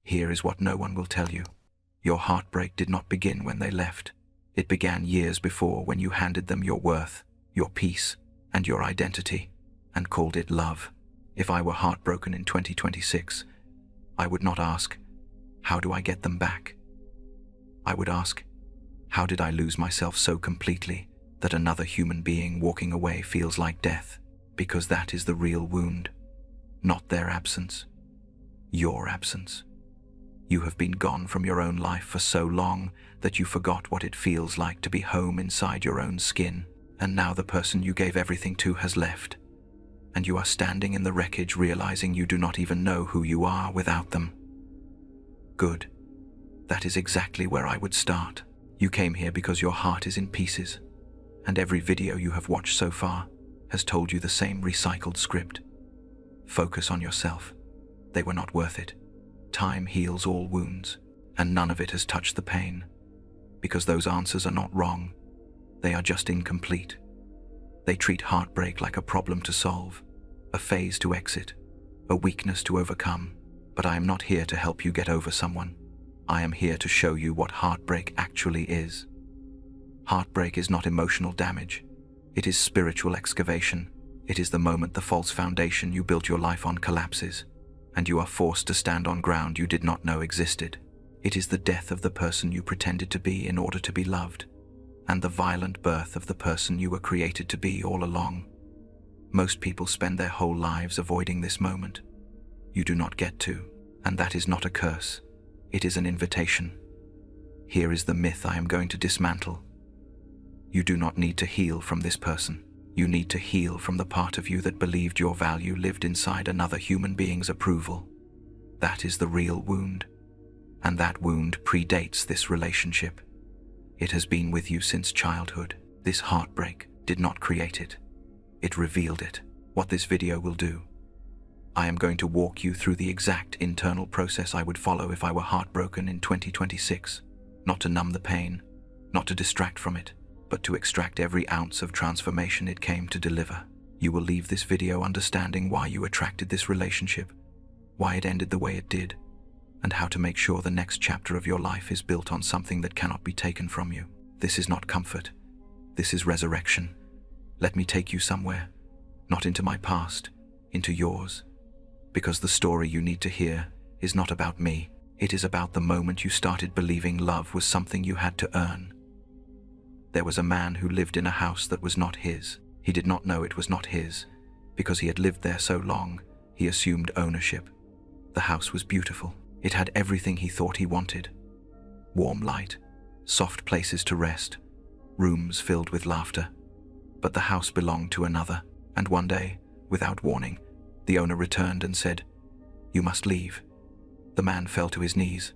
Here is what no one will tell you. Your heartbreak did not begin when they left. It began years before, when you handed them your worth, your peace, and your identity, and called it love. If I were heartbroken in 2026, I would not ask, how do I get them back? I would ask, how did I lose myself so completely that another human being walking away feels like death? Because that is the real wound, not their absence, your absence. You have been gone from your own life for so long that you forgot what it feels like to be home inside your own skin, and now the person you gave everything to has left, and you are standing in the wreckage realizing you do not even know who you are without them. Good. That is exactly where I would start. You came here because your heart is in pieces, and every video you have watched so far has told you the same recycled script. Focus on yourself. They were not worth it. Time heals all wounds, and none of it has touched the pain. Because those answers are not wrong. They are just incomplete. They treat heartbreak like a problem to solve, a phase to exit, a weakness to overcome. But I am not here to help you get over someone. I am here to show you what heartbreak actually is. Heartbreak is not emotional damage. It is spiritual excavation. It is the moment the false foundation you built your life on collapses, and you are forced to stand on ground you did not know existed. It is the death of the person you pretended to be in order to be loved, and the violent birth of the person you were created to be all along. Most people spend their whole lives avoiding this moment. You do not get to, and that is not a curse. It is an invitation. Here is the myth I am going to dismantle. You do not need to heal from this person. You need to heal from the part of you that believed your value lived inside another human being's approval. That is the real wound. And that wound predates this relationship. It has been with you since childhood. This heartbreak did not create it. It revealed it. What this video will do. I am going to walk you through the exact internal process I would follow if I were heartbroken in 2026. Not to numb the pain, not to distract from it, but to extract every ounce of transformation it came to deliver. You will leave this video understanding why you attracted this relationship, why it ended the way it did, and how to make sure the next chapter of your life is built on something that cannot be taken from you. This is not comfort. This is resurrection. Let me take you somewhere, not into my past, into yours. Because the story you need to hear is not about me. It is about the moment you started believing love was something you had to earn. There was a man who lived in a house that was not his. He did not know it was not his. Because he had lived there so long, he assumed ownership. The house was beautiful. It had everything he thought he wanted. Warm light, soft places to rest, rooms filled with laughter. But the house belonged to another, and one day, without warning, the owner returned and said, "You must leave." The man fell to his knees.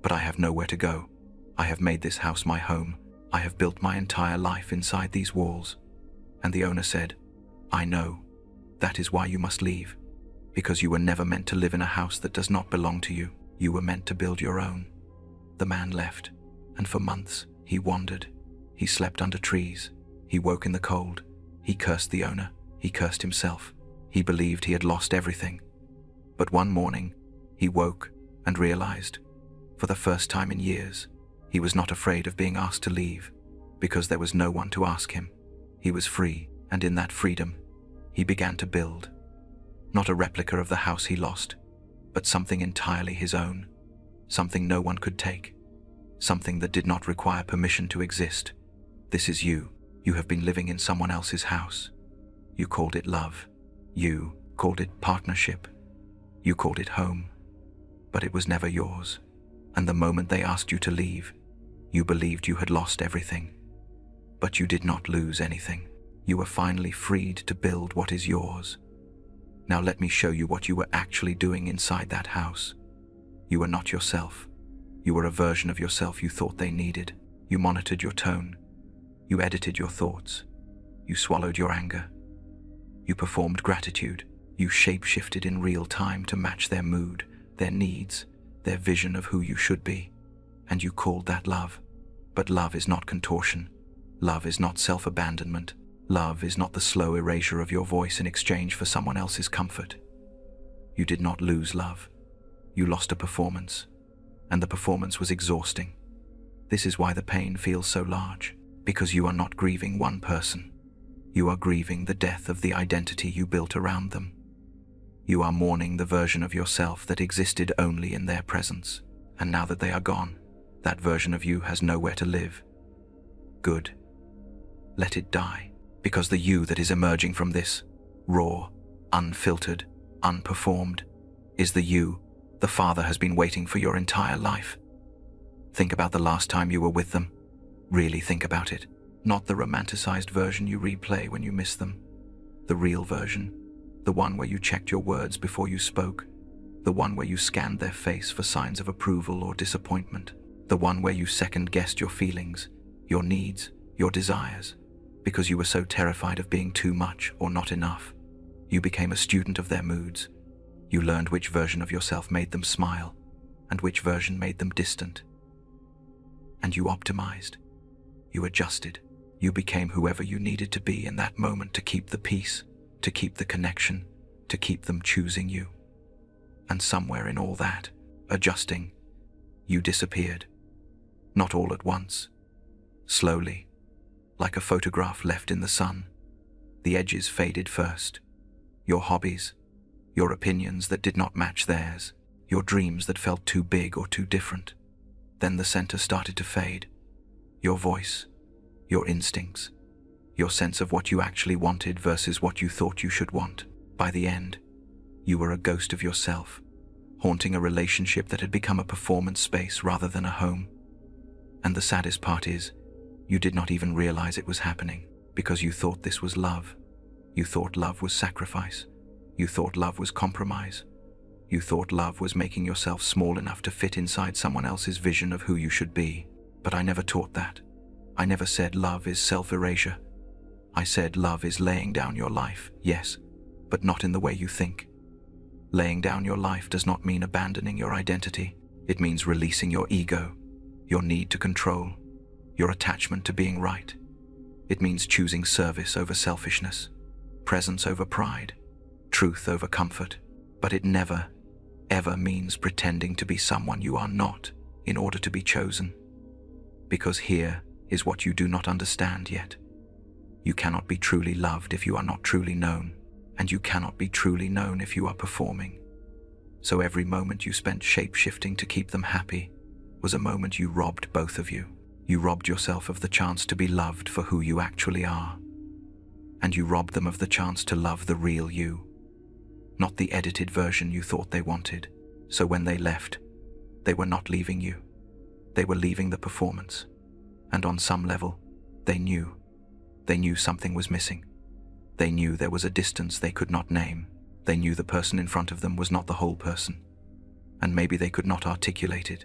"But I have nowhere to go. I have made this house my home. I have built my entire life inside these walls." And the owner said, "I know. That is why you must leave. Because you were never meant to live in a house that does not belong to you. You were meant to build your own." The man left, and for months he wandered. He slept under trees. He woke in the cold. He cursed the owner. He cursed himself. He believed he had lost everything. But one morning, he woke and realized, for the first time in years, he was not afraid of being asked to leave, because there was no one to ask him. He was free, and in that freedom, he began to build. Not a replica of the house he lost, but something entirely his own. Something no one could take. Something that did not require permission to exist. This is you. You have been living in someone else's house. You called it love. You called it partnership. You called it home. But it was never yours. And the moment they asked you to leave, you believed you had lost everything. But you did not lose anything. You were finally freed to build what is yours. Now let me show you what you were actually doing inside that house. You were not yourself. You were a version of yourself you thought they needed. You monitored your tone. You edited your thoughts. You swallowed your anger. You performed gratitude. You shape-shifted in real time to match their mood, their needs, their vision of who you should be. And you called that love. But love is not contortion. Love is not self-abandonment. Love is not the slow erasure of your voice in exchange for someone else's comfort. You did not lose love. You lost a performance. and the performance was exhausting. This is why the pain feels so large, because you are not grieving one person. You are grieving the death of the identity you built around them. You are mourning the version of yourself that existed only in their presence, and now that they are gone, that version of you has nowhere to live. Good. Let it die, because the you that is emerging from this, raw, unfiltered, unperformed, is the you the Father has been waiting for your entire life. Think about the last time you were with them. Really think about it. Not the romanticized version you replay when you miss them. The real version. The one where you checked your words before you spoke. The one where you scanned their face for signs of approval or disappointment. The one where you second-guessed your feelings, your needs, your desires, because you were so terrified of being too much or not enough. You became a student of their moods. You learned which version of yourself made them smile, and which version made them distant. And you optimized. You adjusted. You became whoever you needed to be in that moment to keep the peace, to keep the connection, to keep them choosing you. And somewhere in all that, adjusting, you disappeared. Not all at once. Slowly, like a photograph left in the sun. The edges faded first. Your hobbies, your opinions that did not match theirs, your dreams that felt too big or too different. Then the center started to fade. Your voice, your instincts, your sense of what you actually wanted versus what you thought you should want. By the end, you were a ghost of yourself, haunting a relationship that had become a performance space rather than a home. And the saddest part is, you did not even realize it was happening, because you thought this was love. You thought love was sacrifice. You thought love was compromise. You thought love was making yourself small enough to fit inside someone else's vision of who you should be. But I never taught that. I never said love is self-erasure. I said love is laying down your life, yes, but not in the way you think. Laying down your life does not mean abandoning your identity. It means releasing your ego, your need to control, your attachment to being right. It means choosing service over selfishness, presence over pride, truth over comfort. But it never, ever means pretending to be someone you are not in order to be chosen. Because here is what you do not understand yet. You cannot be truly loved if you are not truly known, and you cannot be truly known if you are performing. So every moment you spent shape-shifting to keep them happy was a moment you robbed both of you. You robbed yourself of the chance to be loved for who you actually are. And you robbed them of the chance to love the real you, not the edited version you thought they wanted. So when they left, they were not leaving you. They were leaving the performance. And on some level, they knew. They knew something was missing. They knew there was a distance they could not name. They knew the person in front of them was not the whole person. And maybe they could not articulate it.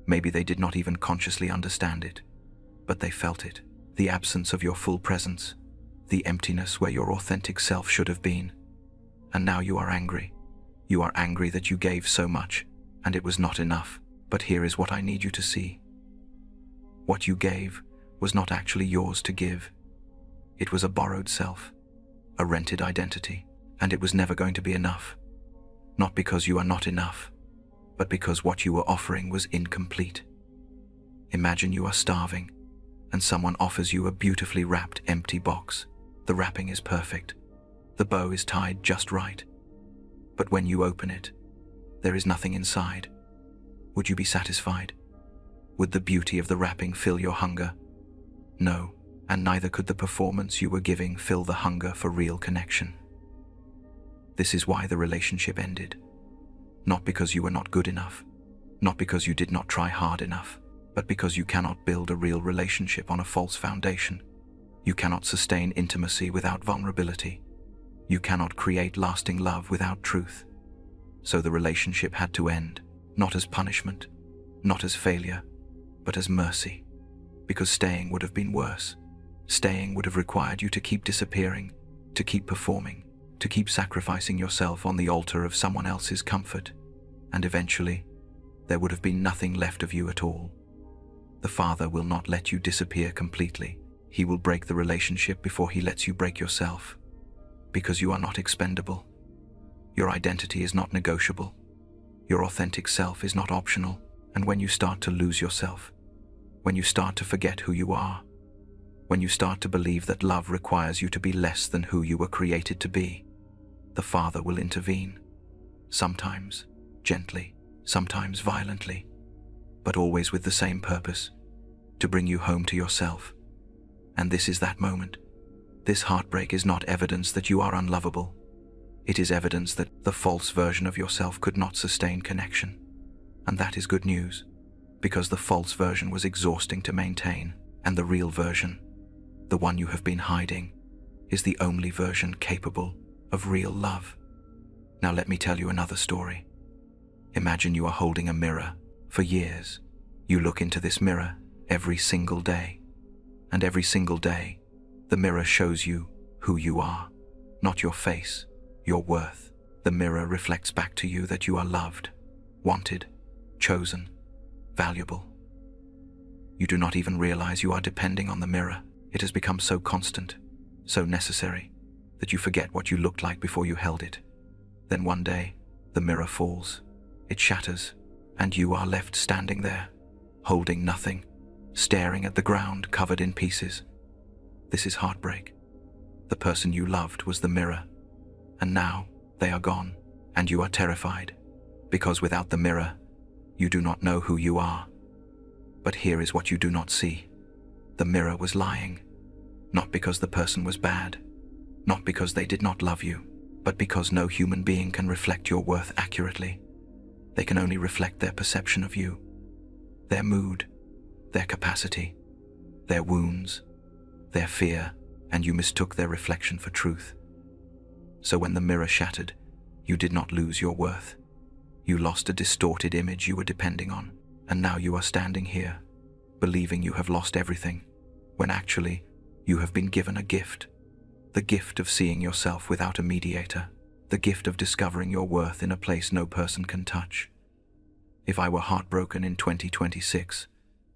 Maybe they did not even consciously understand it. But they felt it. The absence of your full presence. The emptiness where your authentic self should have been. And now you are angry. You are angry that you gave so much, and it was not enough. But here is what I need you to see. What you gave was not actually yours to give. It was a borrowed self, a rented identity, and it was never going to be enough. Not because you are not enough, but because what you were offering was incomplete. Imagine you are starving, and someone offers you a beautifully wrapped empty box. The wrapping is perfect. The bow is tied just right. But when you open it, there is nothing inside. Would you be satisfied? Would the beauty of the wrapping fill your hunger? No, and neither could the performance you were giving fill the hunger for real connection. This is why the relationship ended. Not because you were not good enough, not because you did not try hard enough, but because you cannot build a real relationship on a false foundation. You cannot sustain intimacy without vulnerability. You cannot create lasting love without truth. So the relationship had to end, not as punishment, not as failure, but as mercy. Because staying would have been worse. Staying would have required you to keep disappearing, to keep performing, to keep sacrificing yourself on the altar of someone else's comfort. And eventually, there would have been nothing left of you at all. The Father will not let you disappear completely. He will break the relationship before he lets you break yourself. Because you are not expendable. Your identity is not negotiable. Your authentic self is not optional. And when you start to lose yourself, when you start to forget who you are, when you start to believe that love requires you to be less than who you were created to be, the Father will intervene. Sometimes gently, sometimes violently, but always with the same purpose, to bring you home to yourself. And this is that moment. This heartbreak is not evidence that you are unlovable. It is evidence that the false version of yourself could not sustain connection. And that is good news, because the false version was exhausting to maintain, and the real version, the one you have been hiding, is the only version capable of real love. Now let me tell you another story. Imagine you are holding a mirror for years. You look into this mirror every single day, and every single day, the mirror shows you who you are, not your face, your worth. The mirror reflects back to you that you are loved, wanted, chosen, valuable. You do not even realize you are depending on the mirror. It has become so constant, so necessary, that you forget what you looked like before you held it. Then one day, the mirror falls, it shatters, and you are left standing there, holding nothing, staring at the ground covered in pieces. This is heartbreak. The person you loved was the mirror, and now they are gone, and you are terrified, because without the mirror, you do not know who you are. But here is what you do not see. The mirror was lying, not because the person was bad, not because they did not love you, but because no human being can reflect your worth accurately. They can only reflect their perception of you, their mood, their capacity, their wounds, their fear, and you mistook their reflection for truth. So when the mirror shattered, you did not lose your worth. You lost a distorted image you were depending on, and now you are standing here, believing you have lost everything, when actually you have been given a gift. The gift of seeing yourself without a mediator, the gift of discovering your worth in a place no person can touch. If I were heartbroken in 2026,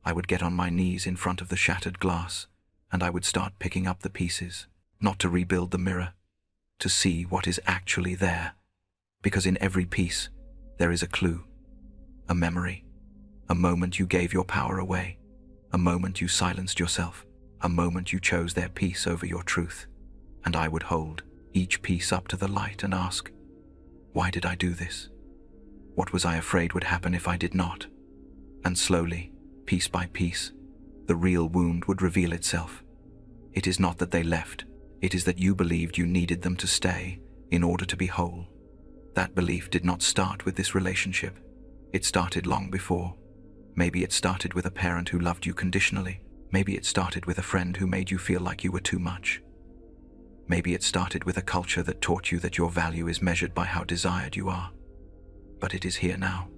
I would get on my knees in front of the shattered glass, and I would start picking up the pieces, not to rebuild the mirror, to see what is actually there. Because in every piece, there is a clue, a memory, a moment you gave your power away, a moment you silenced yourself, a moment you chose their peace over your truth. And I would hold each piece up to the light and ask, why did I do this? What was I afraid would happen if I did not? And slowly, piece by piece, the real wound would reveal itself. It is not that they left, it is that you believed you needed them to stay in order to be whole. That belief did not start with this relationship. It started long before. Maybe it started with a parent who loved you conditionally. Maybe it started with a friend who made you feel like you were too much. Maybe it started with a culture that taught you that your value is measured by how desired you are. But it is here now,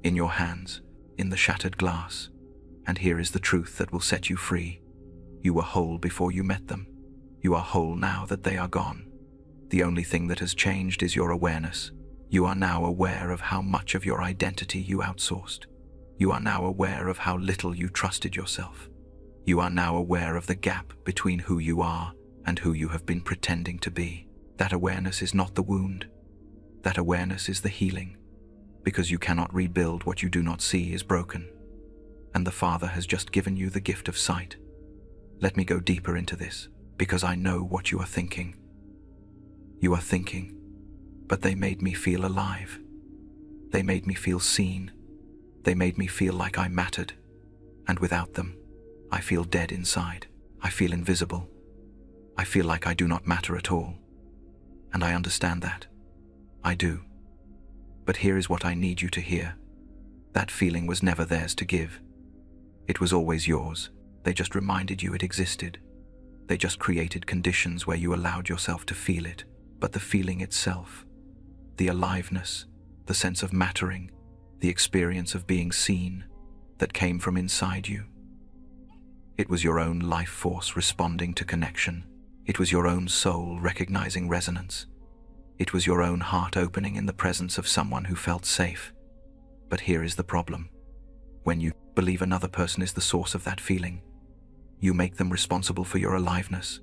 in your hands, in the shattered glass. And here is the truth that will set you free. You were whole before you met them. You are whole now that they are gone. The only thing that has changed is your awareness. You are now aware of how much of your identity you outsourced. You are now aware of how little you trusted yourself. You are now aware of the gap between who you are and who you have been pretending to be. That awareness is not the wound. That awareness is the healing, because you cannot rebuild what you do not see is broken. And the Father has just given you the gift of sight. Let me go deeper into this, because I know what you are thinking. You are thinking, but they made me feel alive. They made me feel seen. They made me feel like I mattered. And without them, I feel dead inside. I feel invisible. I feel like I do not matter at all. And I understand that. I do. But here is what I need you to hear. That feeling was never theirs to give. It was always yours. They just reminded you it existed. They just created conditions where you allowed yourself to feel it. But the feeling itself, the aliveness, the sense of mattering, the experience of being seen, that came from inside you. It was your own life force responding to connection. It was your own soul recognizing resonance. It was your own heart opening in the presence of someone who felt safe. But here is the problem. When you believe another person is the source of that feeling, you make them responsible for your aliveness,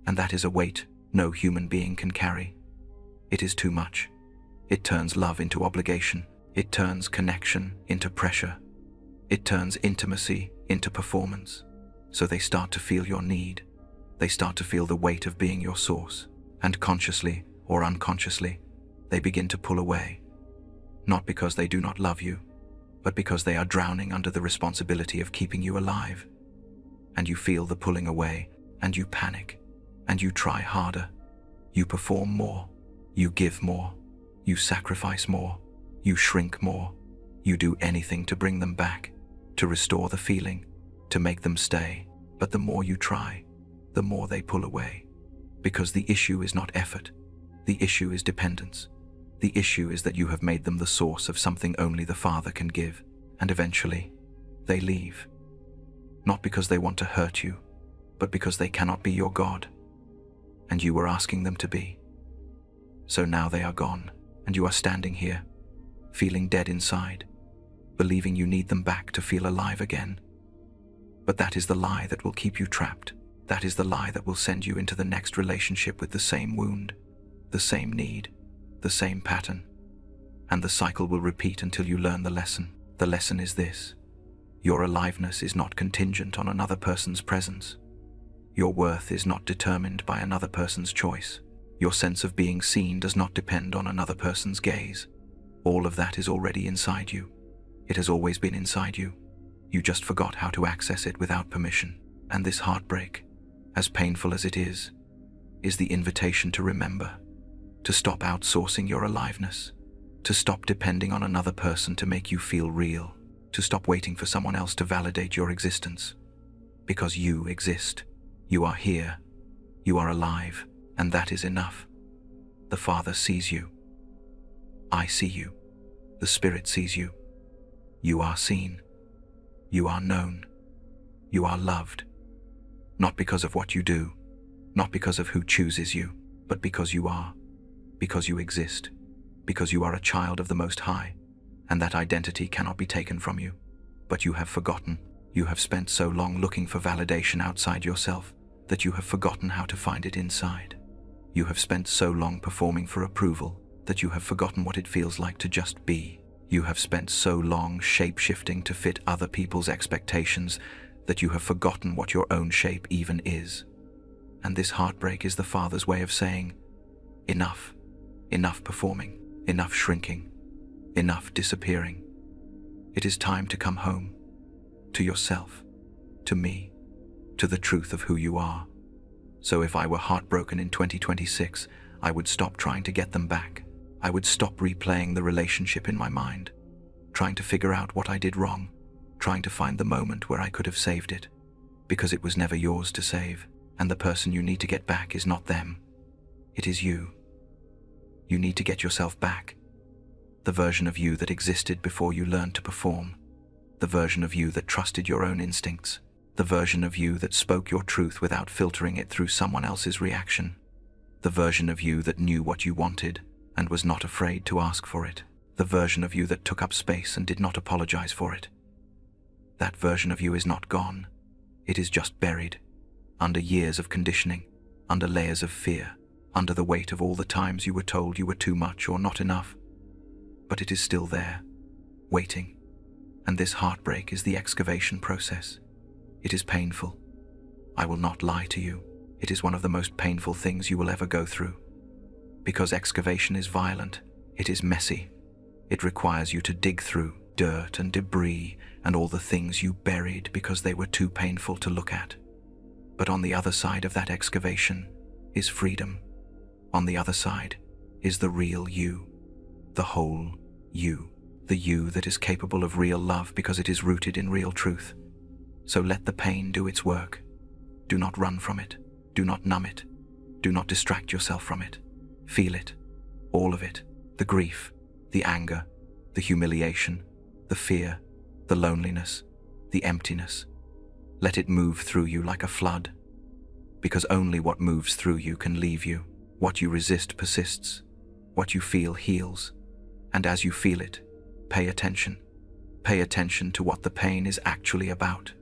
and that is a weight no human being can carry. It is too much. It turns love into obligation. It turns connection into pressure. It turns intimacy into performance. So they start to feel your need. They start to feel the weight of being your source. And consciously or unconsciously, they begin to pull away. Not because they do not love you, but because they are drowning under the responsibility of keeping you alive. And you feel the pulling away, and you panic, and you try harder. You perform more. You give more. You sacrifice more. You shrink more. You do anything to bring them back, to restore the feeling, to make them stay. But the more you try, the more they pull away. Because the issue is not effort. The issue is dependence. The issue is that you have made them the source of something only the Father can give. And eventually, they leave. Not because they want to hurt you, but because they cannot be your God. And you were asking them to be. So now they are gone, and you are standing here, feeling dead inside, believing you need them back to feel alive again. But that is the lie that will keep you trapped. That is the lie that will send you into the next relationship with the same wound, the same need, the same pattern. And the cycle will repeat until you learn the lesson. The lesson is this: your aliveness is not contingent on another person's presence. Your worth is not determined by another person's choice. Your sense of being seen does not depend on another person's gaze. All of that is already inside you. It has always been inside you. You just forgot how to access it without permission. And this heartbreak, as painful as it is the invitation to remember, to stop outsourcing your aliveness, to stop depending on another person to make you feel real, to stop waiting for someone else to validate your existence. Because you exist. You are here. You are alive. And that is enough. The Father sees you. I see you. The Spirit sees you. You are seen. You are known. You are loved. Not because of what you do, not because of who chooses you, but because you are, because you exist, because you are a child of the Most High, and that identity cannot be taken from you. But you have forgotten. You have spent so long looking for validation outside yourself that you have forgotten how to find it inside. You have spent so long performing for approval that you have forgotten what it feels like to just be. You have spent so long shape-shifting to fit other people's expectations that you have forgotten what your own shape even is. And this heartbreak is the Father's way of saying, enough. Enough performing. Enough shrinking. Enough disappearing. It is time to come home. To yourself. To me. To the truth of who you are. So if I were heartbroken in 2026, I would stop trying to get them back. I would stop replaying the relationship in my mind, trying to figure out what I did wrong, trying to find the moment where I could have saved it, because it was never yours to save, and the person you need to get back is not them. It is you. You need to get yourself back. The version of you that existed before you learned to perform. The version of you that trusted your own instincts. The version of you that spoke your truth without filtering it through someone else's reaction. The version of you that knew what you wanted and was not afraid to ask for it. The version of you that took up space and did not apologize for it. That version of you is not gone. It is just buried, under years of conditioning, under layers of fear, under the weight of all the times you were told you were too much or not enough. But it is still there, waiting. And this heartbreak is the excavation process. It is painful. I will not lie to you. It is one of the most painful things you will ever go through. Because excavation is violent, it is messy. It requires you to dig through dirt and debris and all the things you buried because they were too painful to look at. But on the other side of that excavation is freedom. On the other side is the real you, the whole you, the you that is capable of real love because it is rooted in real truth. So let the pain do its work. Do not run from it. Do not numb it. Do not distract yourself from it. Feel it. All of it. The grief, the anger, the humiliation, the fear, the loneliness, the emptiness. Let it move through you like a flood. Because only what moves through you can leave you. What you resist persists. What you feel heals. And as you feel it, pay attention. Pay attention to what the pain is actually about.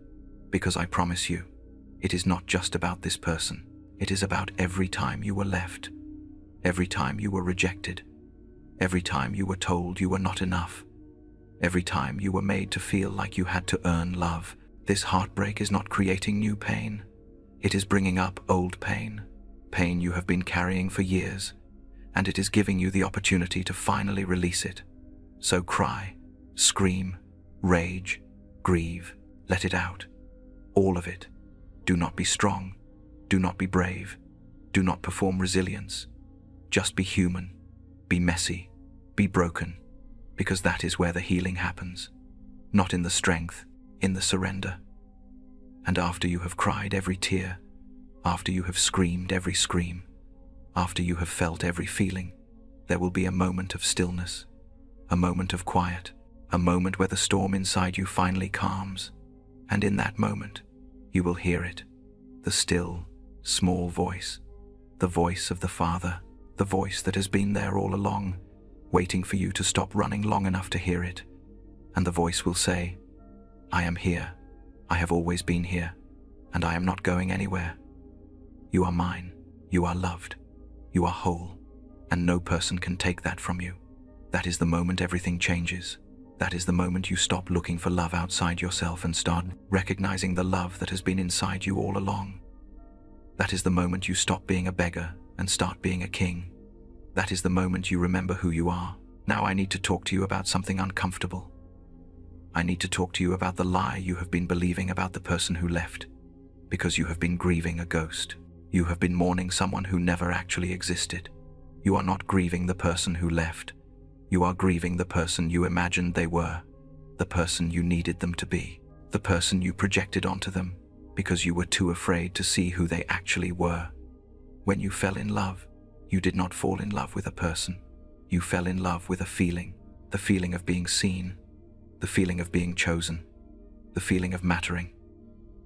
Because I promise you, it is not just about this person. It is about every time you were left. Every time you were rejected. Every time you were told you were not enough. Every time you were made to feel like you had to earn love. This heartbreak is not creating new pain. It is bringing up old pain. Pain you have been carrying for years. And it is giving you the opportunity to finally release it. So cry, scream, rage, grieve, let it out. All of it. Do not be strong. Do not be brave. Do not perform resilience. Just be human. Be messy. Be broken. Because that is where the healing happens. Not in the strength, in the surrender. And after you have cried every tear, after you have screamed every scream, after you have felt every feeling, there will be a moment of stillness, a moment of quiet, a moment where the storm inside you finally calms. And in that moment, you will hear it, the still, small voice, the voice of the Father, the voice that has been there all along, waiting for you to stop running long enough to hear it. And the voice will say, I am here, I have always been here, and I am not going anywhere. You are mine, you are loved, you are whole, and no person can take that from you. That is the moment everything changes. That is the moment you stop looking for love outside yourself and start recognizing the love that has been inside you all along. That is the moment you stop being a beggar and start being a king. That is the moment you remember who you are. Now I need to talk to you about something uncomfortable. I need to talk to you about the lie you have been believing about the person who left, because you have been grieving a ghost. You have been mourning someone who never actually existed. You are not grieving the person who left. You are grieving the person you imagined they were, the person you needed them to be, the person you projected onto them because you were too afraid to see who they actually were. When you fell in love, you did not fall in love with a person. You fell in love with a feeling, the feeling of being seen, the feeling of being chosen, the feeling of mattering.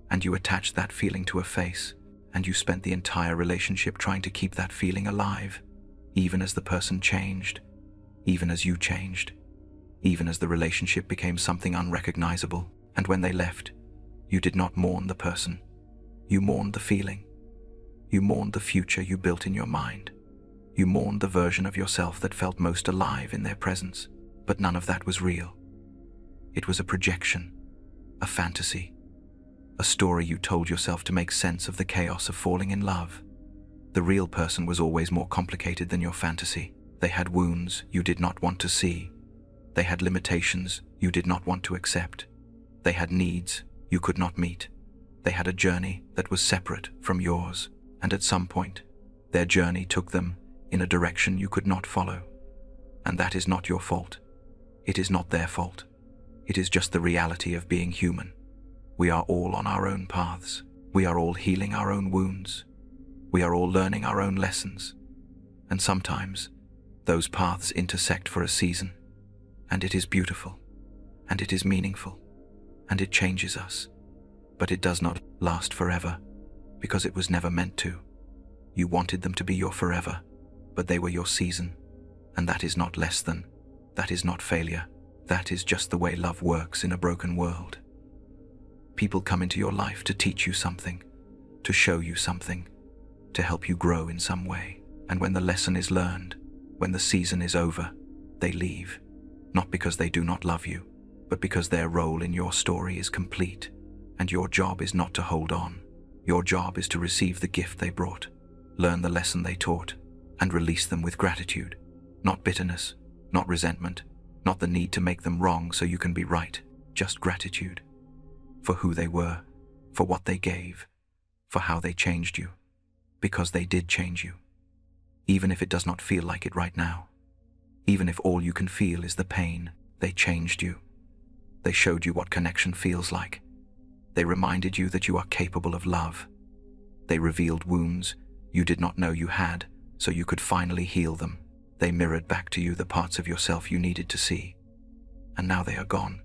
And you attached that feeling to a face, and you spent the entire relationship trying to keep that feeling alive, even as the person changed, even as you changed, even as the relationship became something unrecognizable. And when they left, you did not mourn the person. You mourned the feeling. You mourned the future you built in your mind. You mourned the version of yourself that felt most alive in their presence. But none of that was real. It was a projection, a fantasy, a story you told yourself to make sense of the chaos of falling in love. The real person was always more complicated than your fantasy. They had wounds you did not want to see. They had limitations you did not want to accept. They had needs you could not meet. They had a journey that was separate from yours, and at some point, their journey took them in a direction you could not follow. And that is not your fault. It is not their fault. It is just the reality of being human. We are all on our own paths. We are all healing our own wounds. We are all learning our own lessons. And sometimes, those paths intersect for a season, and it is beautiful, and it is meaningful, and it changes us. But it does not last forever, because it was never meant to. You wanted them to be your forever, but they were your season, and that is not less than. That is not failure. That is just the way love works in a broken world. People come into your life to teach you something, to show you something, to help you grow in some way. And when the lesson is learned, when the season is over, they leave, not because they do not love you, but because their role in your story is complete, and your job is not to hold on. Your job is to receive the gift they brought, learn the lesson they taught, and release them with gratitude, not bitterness, not resentment, not the need to make them wrong so you can be right, just gratitude for who they were, for what they gave, for how they changed you, because they did change you. Even if it does not feel like it right now, even if all you can feel is the pain, they changed you. They showed you what connection feels like. They reminded you that you are capable of love. They revealed wounds you did not know you had, so you could finally heal them. They mirrored back to you the parts of yourself you needed to see. And now they are gone.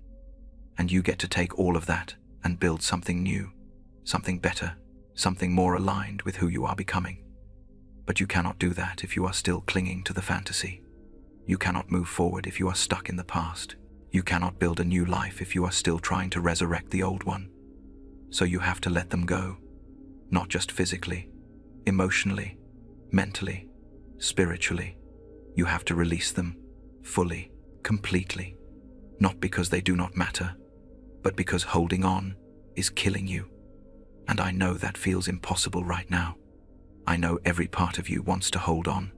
And you get to take all of that and build something new, something better, something more aligned with who you are becoming. But you cannot do that if you are still clinging to the fantasy. You cannot move forward if you are stuck in the past. You cannot build a new life if you are still trying to resurrect the old one. So you have to let them go, not just physically, emotionally, mentally, spiritually. You have to release them fully, completely. not because they do not matter, but because holding on is killing you. And I know that feels impossible right now. I know every part of you wants to hold on,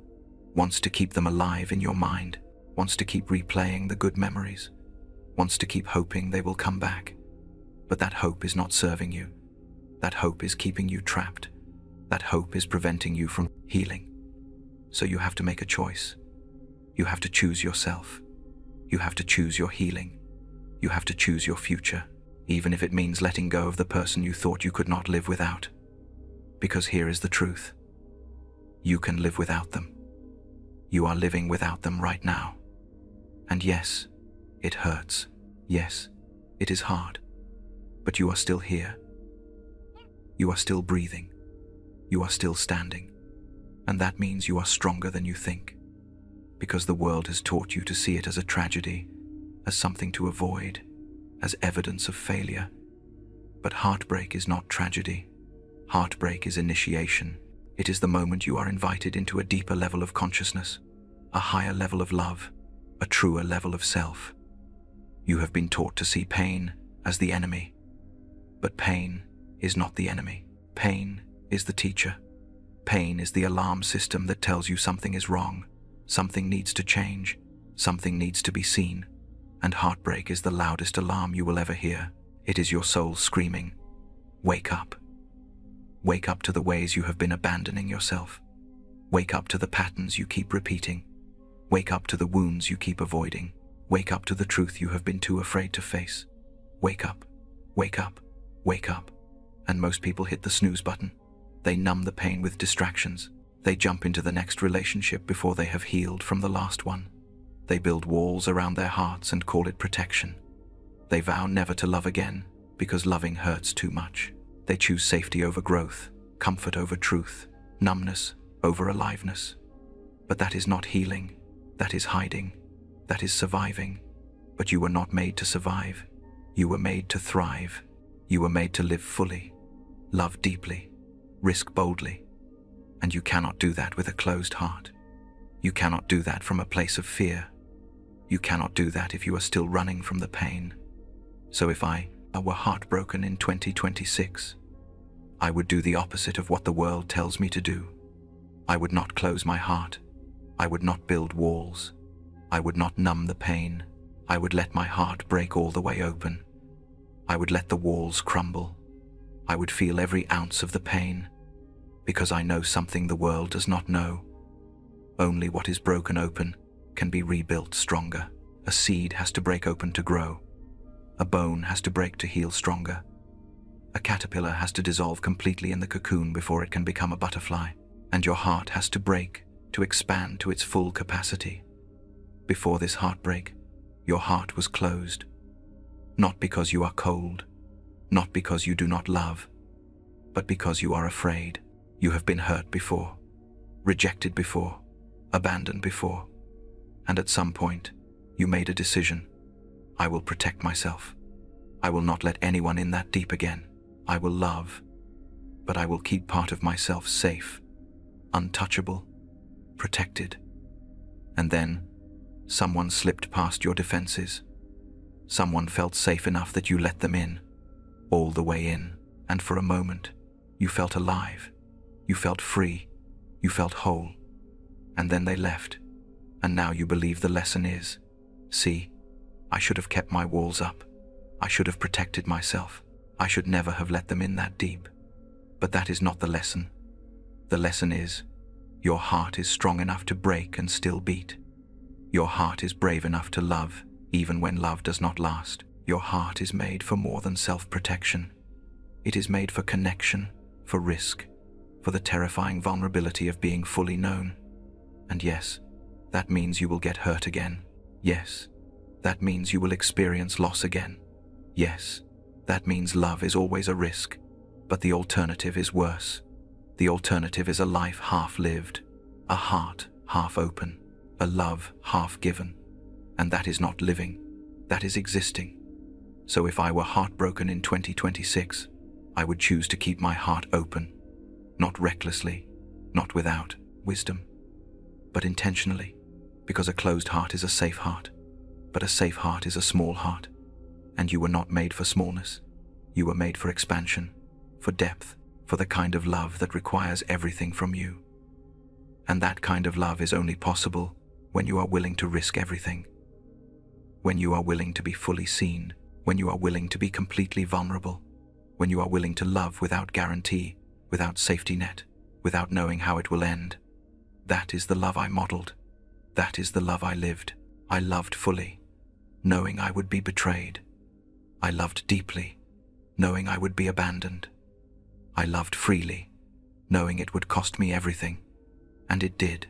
wants to keep them alive in your mind, wants to keep replaying the good memories, wants to keep hoping they will come back. But that hope is not serving you. That hope is keeping you trapped. That hope is preventing you from healing. So you have to make a choice. You have to choose yourself. You have to choose your healing. You have to choose your future, even if it means letting go of the person you thought you could not live without. Because here is the truth. You can live without them. You are living without them right now. And yes, it hurts. Yes, it is hard. But you are still here. You are still breathing. You are still standing. And that means you are stronger than you think. Because the world has taught you to see it as a tragedy, as something to avoid, as evidence of failure. But heartbreak is not tragedy. Heartbreak is initiation. It is the moment you are invited into a deeper level of consciousness, a higher level of love, a truer level of self. You have been taught to see pain as the enemy. But pain is not the enemy. Pain is the teacher. Pain is the alarm system that tells you something is wrong, something needs to change, something needs to be seen. And heartbreak is the loudest alarm you will ever hear. It is your soul screaming, "Wake up." Wake up to the ways you have been abandoning yourself. Wake up to the patterns you keep repeating. Wake up to the wounds you keep avoiding. Wake up to the truth you have been too afraid to face. Wake up, wake up, wake up. And most people hit the snooze button. They numb the pain with distractions. They jump into the next relationship before they have healed from the last one. They build walls around their hearts and call it protection. They vow never to love again because loving hurts too much. They choose safety over growth, comfort over truth, numbness over aliveness. But that is not healing. That is hiding. That is surviving. But you were not made to survive. You were made to thrive. You were made to live fully, love deeply, risk boldly. And you cannot do that with a closed heart. You cannot do that from a place of fear. You cannot do that if you are still running from the pain. So if I were heartbroken in 2026, I would do the opposite of what the world tells me to do. I would not close my heart. I would not build walls. I would not numb the pain. I would let my heart break all the way open. I would let the walls crumble. I would feel every ounce of the pain, because I know something the world does not know. Only what is broken open can be rebuilt stronger. A seed has to break open to grow. A bone has to break to heal stronger. A caterpillar has to dissolve completely in the cocoon before it can become a butterfly. And your heart has to break to expand to its full capacity. Before this heartbreak, your heart was closed. Not because you are cold, not because you do not love, but because you are afraid. You have been hurt before, rejected before, abandoned before. And at some point, you made a decision. I will protect myself. I will not let anyone in that deep again. I will love, but I will keep part of myself safe, untouchable, protected. And then, someone slipped past your defenses. Someone felt safe enough that you let them in, all the way in, and for a moment, you felt alive. You felt free. You felt whole. And then they left. And now you believe the lesson is, see, I should have kept my walls up. I should have protected myself. I should never have let them in that deep. But that is not the lesson. The lesson is, your heart is strong enough to break and still beat. Your heart is brave enough to love, even when love does not last. Your heart is made for more than self-protection. It is made for connection, for risk, for the terrifying vulnerability of being fully known. And yes, that means you will get hurt again. Yes, that means you will experience loss again. Yes, that means love is always a risk, but the alternative is worse. The alternative is a life half-lived, a heart half-open, a love half-given. And that is not living, that is existing. So if I were heartbroken in 2026, I would choose to keep my heart open, not recklessly, not without wisdom, but intentionally, because a closed heart is a safe heart. But a safe heart is a small heart, and you were not made for smallness. You were made for expansion, for depth, for the kind of love that requires everything from you. And that kind of love is only possible when you are willing to risk everything. When you are willing to be fully seen, when you are willing to be completely vulnerable, when you are willing to love without guarantee, without safety net, without knowing how it will end. That is the love I modeled. That is the love I lived. I loved fully, knowing I would be betrayed. I loved deeply, knowing I would be abandoned. I loved freely, knowing it would cost me everything. And it did.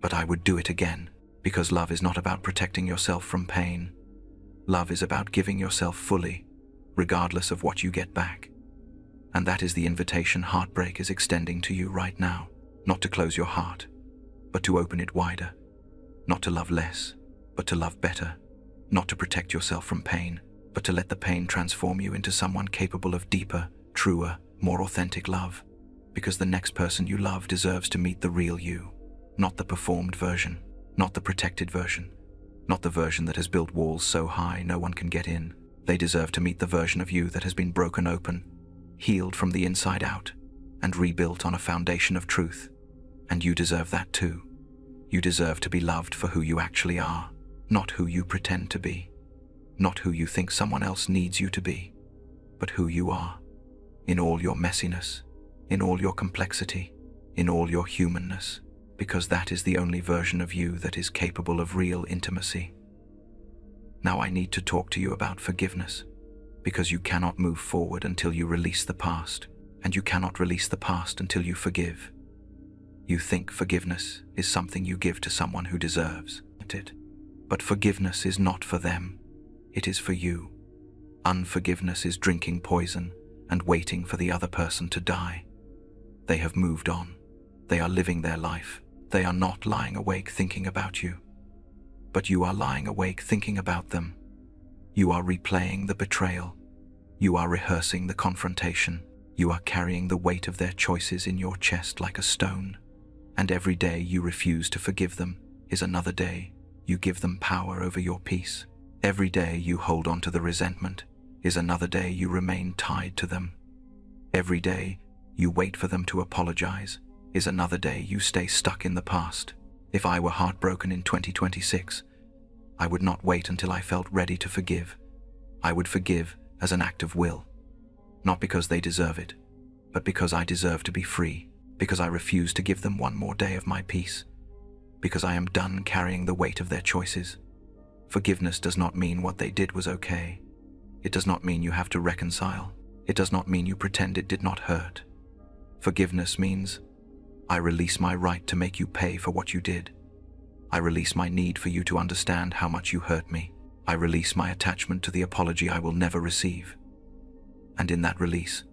But I would do it again, because love is not about protecting yourself from pain. Love is about giving yourself fully, regardless of what you get back. And that is the invitation Heartbreak is extending to you right now. Not to close your heart, but to open it wider. Not to love less, but to love better. Not to protect yourself from pain, but to let the pain transform you into someone capable of deeper, truer, more authentic love. Because the next person you love deserves to meet the real you, not the performed version, not the protected version, not the version that has built walls so high no one can get in. They deserve to meet the version of you that has been broken open, healed from the inside out, and rebuilt on a foundation of truth. And you deserve that too. You deserve to be loved for who you actually are, not who you pretend to be, not who you think someone else needs you to be, but who you are, in all your messiness, in all your complexity, in all your humanness, because that is the only version of you that is capable of real intimacy. Now I need to talk to you about forgiveness, because you cannot move forward until you release the past, and you cannot release the past until you forgive. You think forgiveness is something you give to someone who deserves it, but forgiveness is not for them, it is for you. Unforgiveness is drinking poison and waiting for the other person to die. They have moved on. They are living their life. They are not lying awake thinking about you. But you are lying awake thinking about them. You are replaying the betrayal. You are rehearsing the confrontation. You are carrying the weight of their choices in your chest like a stone. And every day you refuse to forgive them is another day you give them power over your peace. Every day you hold on to the resentment is another day you remain tied to them. Every day you wait for them to apologize is another day you stay stuck in the past. If I were heartbroken in 2026, I would not wait until I felt ready to forgive. I would forgive as an act of will, not because they deserve it, but because I deserve to be free, because I refuse to give them one more day of my peace, because I am done carrying the weight of their choices. Forgiveness does not mean what they did was okay. It does not mean you have to reconcile. It does not mean you pretend it did not hurt. Forgiveness means I release my right to make you pay for what you did. I release my need for you to understand how much you hurt me. I release my attachment to the apology I will never receive. And in that release,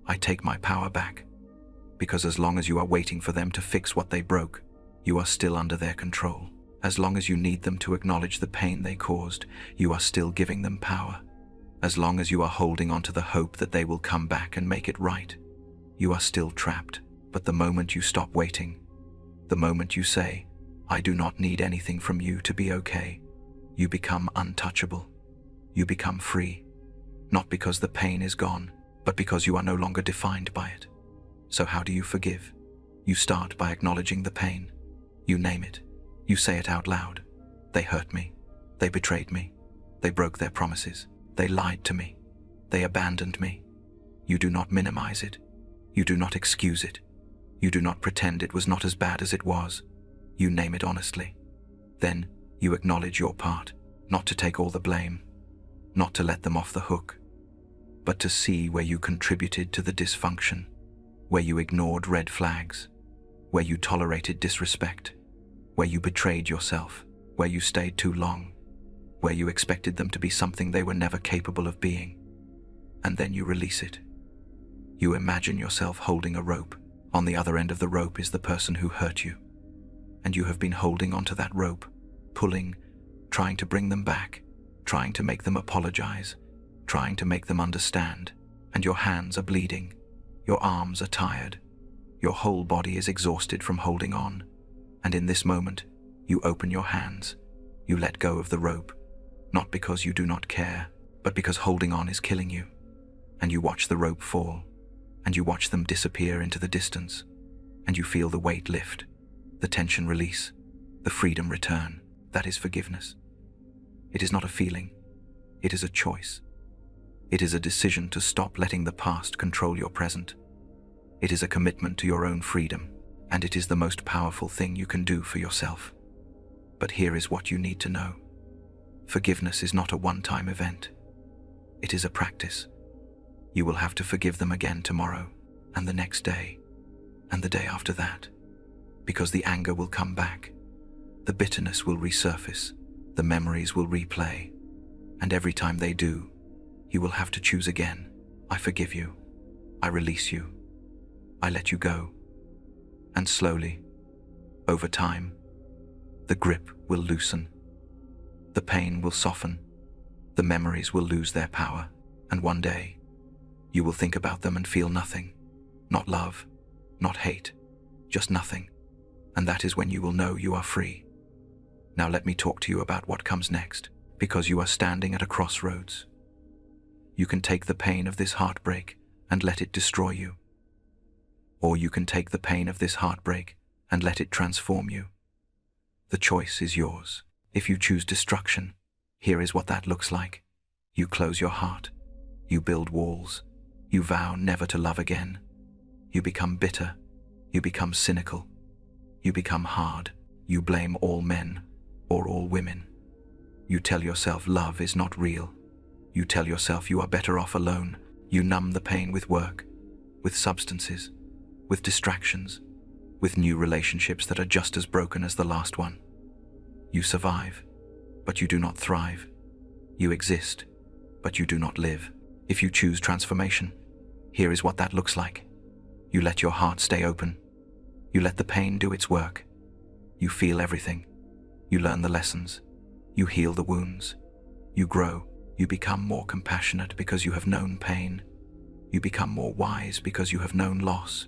I take my power back. Because as long as you are waiting for them to fix what they broke, you are still under their control. As long as you need them to acknowledge the pain they caused, you are still giving them power. As long as you are holding on to the hope that they will come back and make it right, you are still trapped. But the moment you stop waiting, the moment you say, I do not need anything from you to be okay, you become untouchable. You become free, not because the pain is gone, but because you are no longer defined by it. So how do you forgive? You start by acknowledging the pain. You name it. You say it out loud. They hurt me. They betrayed me. They broke their promises. They lied to me. They abandoned me. You do not minimize it. You do not excuse it. You do not pretend it was not as bad as it was. You name it honestly. Then you acknowledge your part, not to take all the blame, not to let them off the hook, but to see where you contributed to the dysfunction, where you ignored red flags, where you tolerated disrespect, where you betrayed yourself, where you stayed too long, where you expected them to be something they were never capable of being. And then you release it. You imagine yourself holding a rope. On the other end of the rope is the person who hurt you. And you have been holding onto that rope, pulling, trying to bring them back, trying to make them apologize, trying to make them understand. And your hands are bleeding. Your arms are tired. Your whole body is exhausted from holding on. And in this moment, you open your hands. You let go of the rope. not because you do not care, but because holding on is killing you. And you watch the rope fall, and you watch them disappear into the distance, and you feel the weight lift, the tension release, the freedom return. That is forgiveness. It is not a feeling, it is a choice. It is a decision to stop letting the past control your present. It is a commitment to your own freedom, and it is the most powerful thing you can do for yourself. But here is what you need to know. Forgiveness is not a one-time event. It is a practice. You will have to forgive them again tomorrow, and the next day, and the day after that, because the anger will come back, the bitterness will resurface, the memories will replay, and every time they do, you will have to choose again. I forgive you. I release you. I let you go. And slowly, over time, the grip will loosen. The pain will soften. The memories will lose their power. And one day, you will think about them and feel nothing. Not love, not hate, just nothing. And that is when you will know you are free. Now let me talk to you about what comes next, because you are standing at a crossroads. You can take the pain of this heartbreak and let it destroy you. Or you can take the pain of this heartbreak and let it transform you. The choice is yours. If you choose destruction, here is what that looks like. You close your heart. You build walls. You vow never to love again. You become bitter. You become cynical. You become hard. You blame all men or all women. You tell yourself love is not real. You tell yourself you are better off alone. You numb the pain with work, with substances, with distractions, with new relationships that are just as broken as the last one. You survive, but you do not thrive. You exist, but you do not live. If you choose transformation, here is what that looks like. You let your heart stay open. You let the pain do its work. You feel everything. You learn the lessons. You heal the wounds. You grow. You become more compassionate because you have known pain. You become more wise because you have known loss.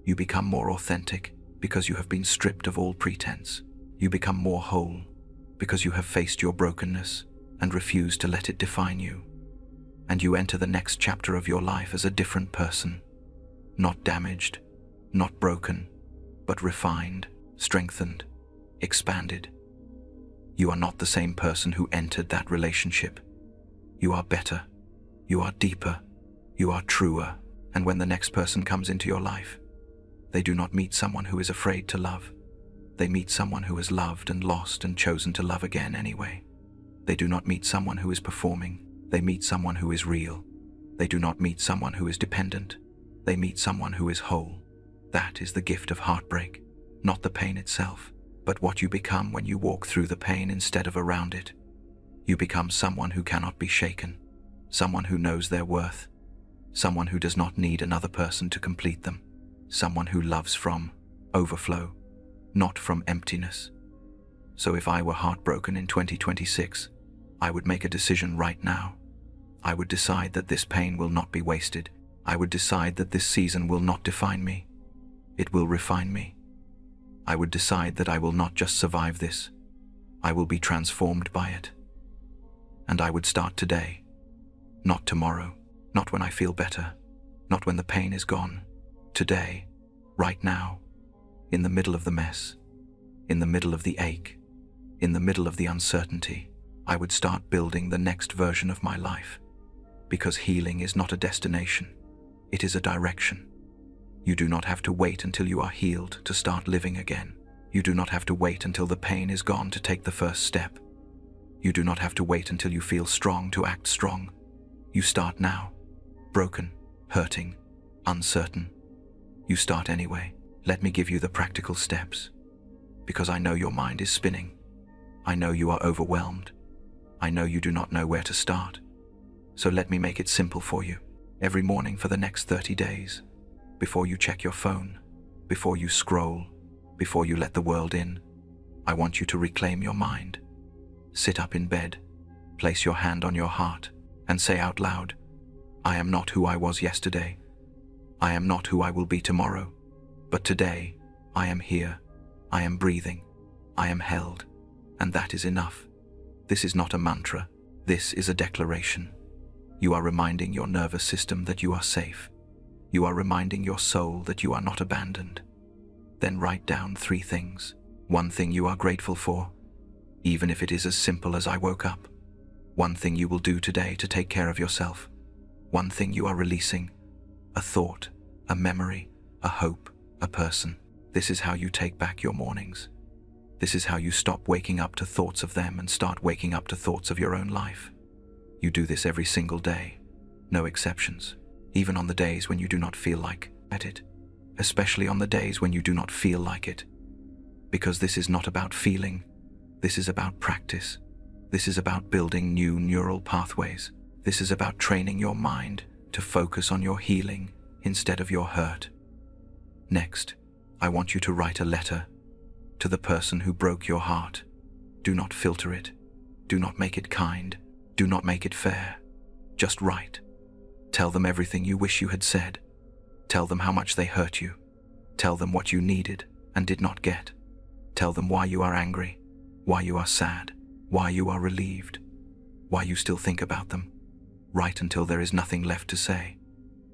You become more authentic because you have been stripped of all pretense. You become more whole because you have faced your brokenness and refused to let it define you. And you enter the next chapter of your life as a different person. Not damaged, not broken, but refined, strengthened, expanded. You are not the same person who entered that relationship. You are better, you are deeper, you are truer, and when the next person comes into your life, they do not meet someone who is afraid to love. They meet someone who has loved and lost and chosen to love again anyway. They do not meet someone who is performing. They meet someone who is real. They do not meet someone who is dependent. They meet someone who is whole. That is the gift of heartbreak, not the pain itself, but what you become when you walk through the pain instead of around it. You become someone who cannot be shaken, someone who knows their worth, someone who does not need another person to complete them, someone who loves from overflow, not from emptiness. So if I were heartbroken in 2026, I would make a decision right now. I would decide that this pain will not be wasted. I would decide that this season will not define me. It will refine me. I would decide that I will not just survive this. I will be transformed by it. And I would start today, not tomorrow, not when I feel better, not when the pain is gone. Today, right now, in the middle of the mess, in the middle of the ache, in the middle of the uncertainty, I would start building the next version of my life. Because healing is not a destination, it is a direction. You do not have to wait until you are healed to start living again. You do not have to wait until the pain is gone to take the first step. You do not have to wait until you feel strong to act strong. You start now, broken, hurting, uncertain. You start anyway. Let me give you the practical steps. Because I know your mind is spinning. I know you are overwhelmed. I know you do not know where to start. So let me make it simple for you. Every morning for the next 30 days, before you check your phone, before you scroll, before you let the world in, I want you to reclaim your mind. Sit up in bed, place your hand on your heart, and say out loud, I am not who I was yesterday. I am not who I will be tomorrow. But today, I am here. I am breathing. I am held. And that is enough. This is not a mantra. This is a declaration. You are reminding your nervous system that you are safe. You are reminding your soul that you are not abandoned. Then write down 3 things. 1 thing you are grateful for, even if it is as simple as I woke up. 1 thing you will do today to take care of yourself. 1 thing you are releasing. A thought, a memory, a hope, a person. This is how you take back your mornings. This is how you stop waking up to thoughts of them and start waking up to thoughts of your own life. You do this every single day, no exceptions, even on the days when you do not feel like it, especially on the days when you do not feel like it. Because this is not about feeling, this is about practice. This is about building new neural pathways. This is about training your mind to focus on your healing instead of your hurt. Next, I want you to write a letter to the person who broke your heart. Do not filter it. Do not make it kind. Do not make it fair. Just write. Tell them everything you wish you had said. Tell them how much they hurt you. Tell them what you needed and did not get. Tell them why you are angry, why you are sad, why you are relieved, why you still think about them. Write until there is nothing left to say.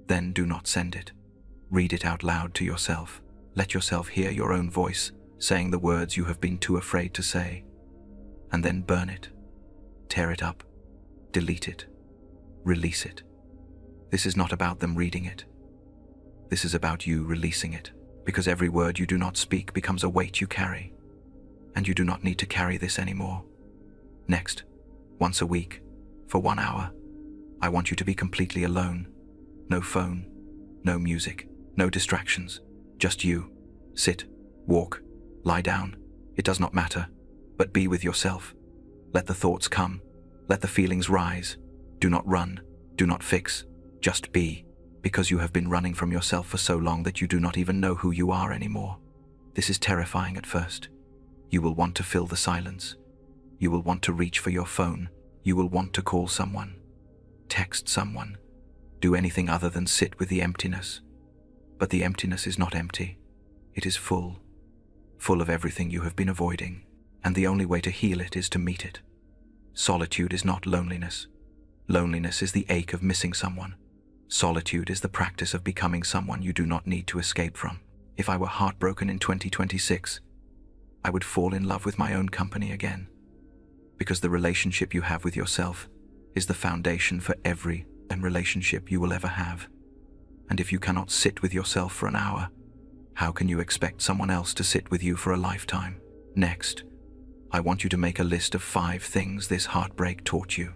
Then do not send it. Read it out loud to yourself. Let yourself hear your own voice saying the words you have been too afraid to say. And then burn it. Tear it up. Delete it. Release it. This is not about them reading it. This is about you releasing it, because every word you do not speak becomes a weight you carry, and you do not need to carry this anymore. Next, once a week, for 1 hour, I want you to be completely alone. No phone, no music, no distractions, just you. Sit, walk, lie down, it does not matter, but be with yourself. Let the thoughts come, let the feelings rise. Do not run, do not fix, just be, because you have been running from yourself for so long that you do not even know who you are anymore. This is terrifying at first. You will want to fill the silence. You will want to reach for your phone. You will want to call someone, text someone, do anything other than sit with the emptiness. But the emptiness is not empty. It is full, full of everything you have been avoiding, and the only way to heal it is to meet it. Solitude is not loneliness. Loneliness is the ache of missing someone. Solitude is the practice of becoming someone you do not need to escape from. If I were heartbroken in 2026, I would fall in love with my own company again. Because the relationship you have with yourself is the foundation for every relationship you will ever have. And if you cannot sit with yourself for an hour, how can you expect someone else to sit with you for a lifetime? Next, I want you to make a list of 5 things this heartbreak taught you.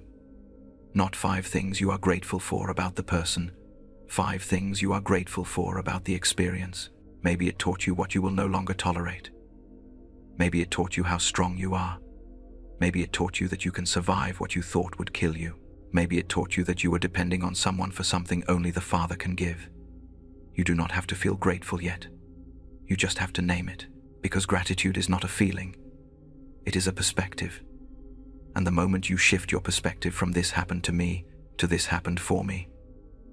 Not 5 things you are grateful for about the person. 5 things you are grateful for about the experience. Maybe it taught you what you will no longer tolerate. Maybe it taught you how strong you are. Maybe it taught you that you can survive what you thought would kill you. Maybe it taught you that you were depending on someone for something only the Father can give. You do not have to feel grateful yet. You just have to name it, because gratitude is not a feeling. It is a perspective. And the moment you shift your perspective from this happened to me to this happened for me,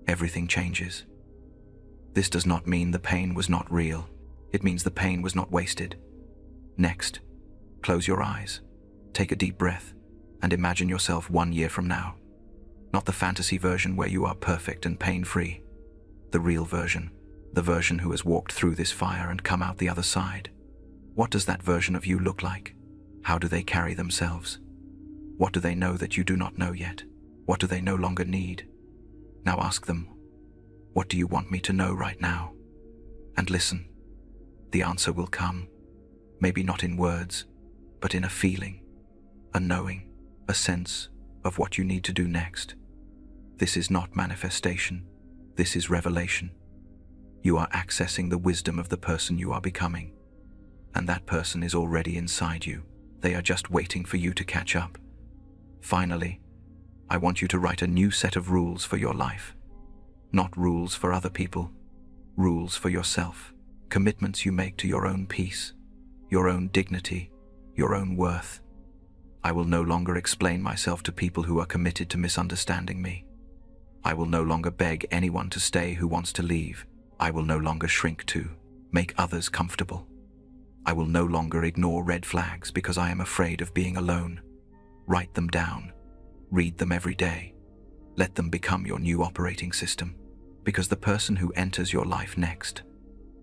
everything changes. This does not mean the pain was not real. It means the pain was not wasted. Next, close your eyes, take a deep breath, and imagine yourself 1 year from now. Not the fantasy version where you are perfect and pain-free. The real version, the version who has walked through this fire and come out the other side. What does that version of you look like? How do they carry themselves? What do they know that you do not know yet? What do they no longer need? Now ask them, what do you want me to know right now? And listen. The answer will come. Maybe not in words, but in a feeling, a knowing, a sense of what you need to do next. This is not manifestation. This is revelation. You are accessing the wisdom of the person you are becoming. And that person is already inside you. They are just waiting for you to catch up. Finally, I want you to write a new set of rules for your life. Not rules for other people, rules for yourself. Commitments you make to your own peace, your own dignity, your own worth. I will no longer explain myself to people who are committed to misunderstanding me. I will no longer beg anyone to stay who wants to leave. I will no longer shrink to make others comfortable. I will no longer ignore red flags because I am afraid of being alone. Write them down. Read them every day. Let them become your new operating system, because the person who enters your life next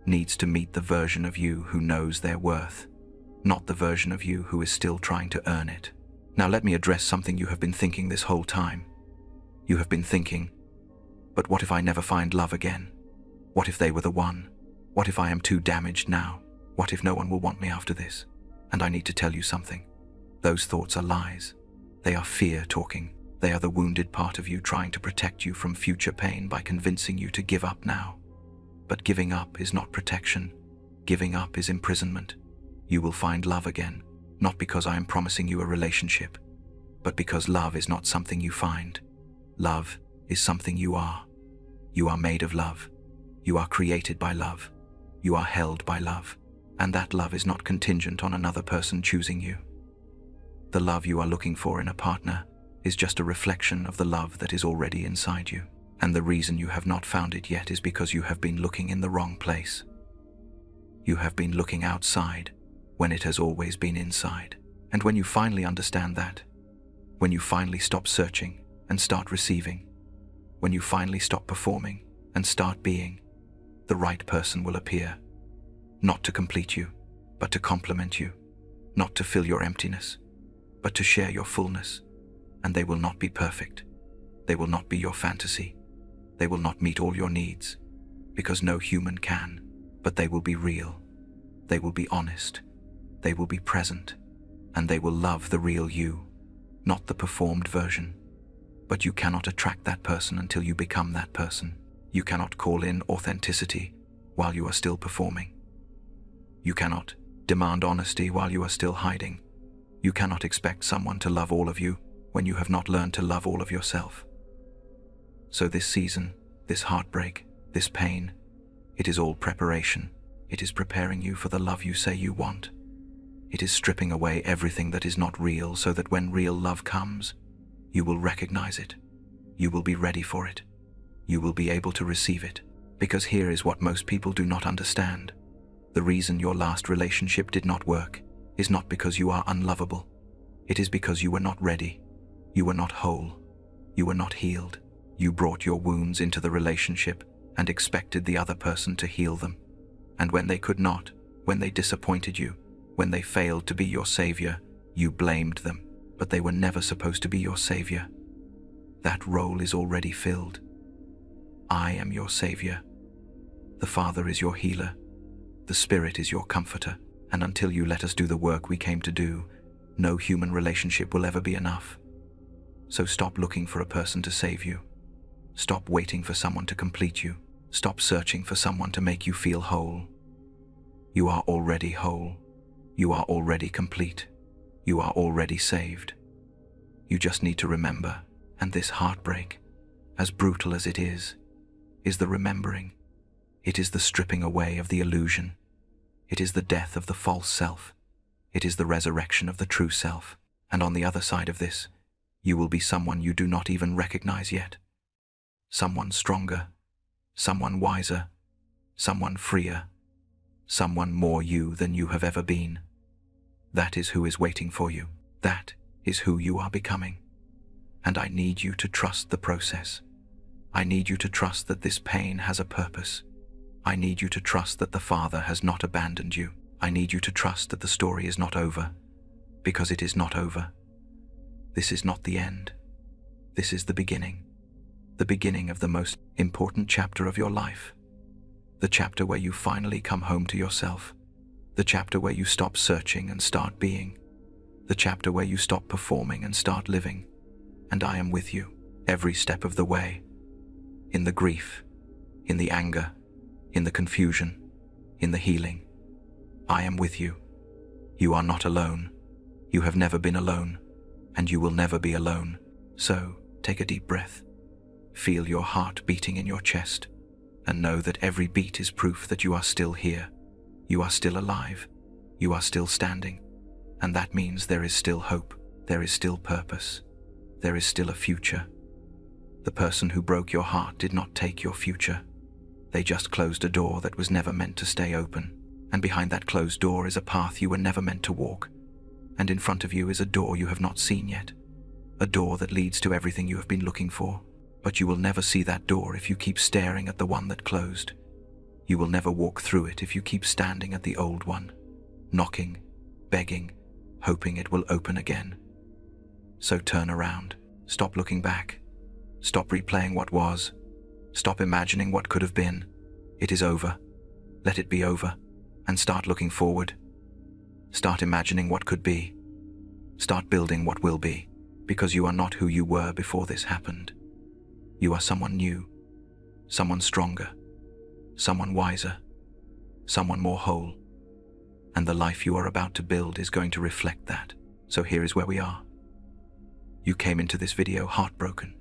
needs to meet the version of you who knows their worth, not the version of you who is still trying to earn it. Now let me address something you have been thinking this whole time. You have been thinking, but what if I never find love again? What if they were the one? What if I am too damaged now? What if no one will want me after this? And I need to tell you something. Those thoughts are lies. They are fear talking. They are the wounded part of you trying to protect you from future pain by convincing you to give up now. But giving up is not protection. Giving up is imprisonment. You will find love again, not because I am promising you a relationship, but because love is not something you find. Love is something you are. You are made of love. You are created by love. You are held by love. And that love is not contingent on another person choosing you. The love you are looking for in a partner is just a reflection of the love that is already inside you. And the reason you have not found it yet is because you have been looking in the wrong place. You have been looking outside when it has always been inside. And when you finally understand that, when you finally stop searching and start receiving, when you finally stop performing and start being, the right person will appear. Not to complete you, but to complement you. Not to fill your emptiness, but to share your fullness. And they will not be perfect. They will not be your fantasy. They will not meet all your needs, because no human can, but they will be real. They will be honest. They will be present. And they will love the real you, not the performed version. But you cannot attract that person until you become that person. You cannot call in authenticity while you are still performing. You cannot demand honesty while you are still hiding. You cannot expect someone to love all of you when you have not learned to love all of yourself. So this season, this heartbreak, this pain, it is all preparation. It is preparing you for the love you say you want. It is stripping away everything that is not real so that when real love comes, you will recognize it. You will be ready for it. You will be able to receive it. Because here is what most people do not understand. The reason your last relationship did not work is not because you are unlovable. It is because you were not ready. You were not whole. You were not healed. You brought your wounds into the relationship and expected the other person to heal them. And when they could not, when they disappointed you, when they failed to be your savior, you blamed them. But they were never supposed to be your savior. That role is already filled. I am your savior. The Father is your healer. The Spirit is your comforter. And until you let us do the work we came to do, no human relationship will ever be enough. So stop looking for a person to save you. Stop waiting for someone to complete you. Stop searching for someone to make you feel whole. You are already whole. You are already complete. You are already saved. You just need to remember, and this heartbreak, as brutal as it is the remembering. It is the stripping away of the illusion. It is the death of the false self. It is the resurrection of the true self. And on the other side of this, you will be someone you do not even recognize yet. Someone stronger, someone wiser, someone freer, someone more you than you have ever been. That is who is waiting for you. That is who you are becoming. And I need you to trust the process. I need you to trust that this pain has a purpose. I need you to trust that the Father has not abandoned you. I need you to trust that the story is not over, because it is not over. This is not the end. This is the beginning of the most important chapter of your life. The chapter where you finally come home to yourself. The chapter where you stop searching and start being. The chapter where you stop performing and start living. And I am with you every step of the way. In the grief, in the anger, in the confusion, in the healing. I am with you. You are not alone. You have never been alone, and you will never be alone. So, take a deep breath. Feel your heart beating in your chest, and know that every beat is proof that you are still here. You are still alive. You are still standing. And that means there is still hope. There is still purpose. There is still a future. The person who broke your heart did not take your future. They just closed a door that was never meant to stay open. And behind that closed door is a path you were never meant to walk. And in front of you is a door you have not seen yet. a door that leads to everything you have been looking for. But you will never see that door if you keep staring at the one that closed. You will never walk through it if you keep standing at the old one, knocking, begging, hoping it will open again. So turn around. Stop looking back. Stop replaying what was. Stop imagining what could have been. It is over. Let it be over. And start looking forward. Start imagining what could be. Start building what will be. Because you are not who you were before this happened. You are someone new. Someone stronger. Someone wiser. Someone more whole. And the life you are about to build is going to reflect that. So here is where we are. You came into this video heartbroken.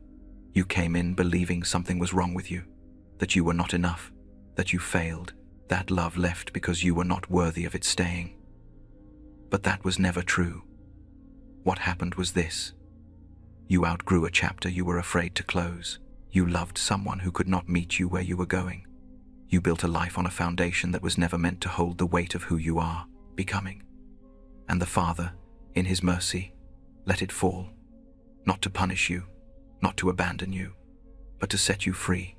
You came in believing something was wrong with you, that you were not enough, that you failed, that love left because you were not worthy of it staying. But that was never true. What happened was this. You outgrew a chapter you were afraid to close. You loved someone who could not meet you where you were going. You built a life on a foundation that was never meant to hold the weight of who you are becoming. And the Father, in His mercy, let it fall, not to punish you, not to abandon you, but to set you free.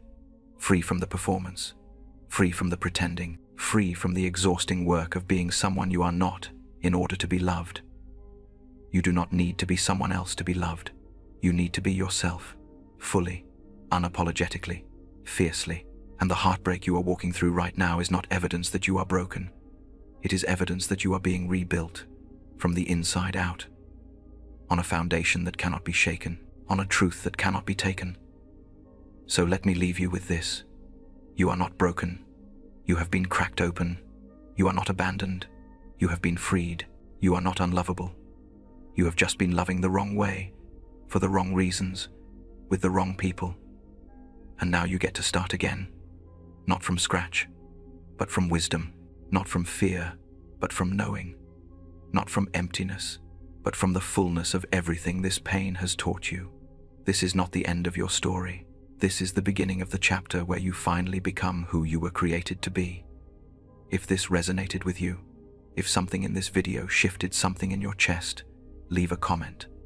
Free from the performance, free from the pretending, free from the exhausting work of being someone you are not in order to be loved. You do not need to be someone else to be loved. You need to be yourself, fully, unapologetically, fiercely. And the heartbreak you are walking through right now is not evidence that you are broken. It is evidence that you are being rebuilt, from the inside out, on a foundation that cannot be shaken, on a truth that cannot be taken. So let me leave you with this. You are not broken. You have been cracked open. You are not abandoned. You have been freed. You are not unlovable. You have just been loving the wrong way, for the wrong reasons, with the wrong people. And now you get to start again. Not from scratch, but from wisdom. Not from fear, but from knowing. Not from emptiness, but from the fullness of everything this pain has taught you. This is not the end of your story. This is the beginning of the chapter where you finally become who you were created to be. If this resonated with you, if something in this video shifted something in your chest, leave a comment.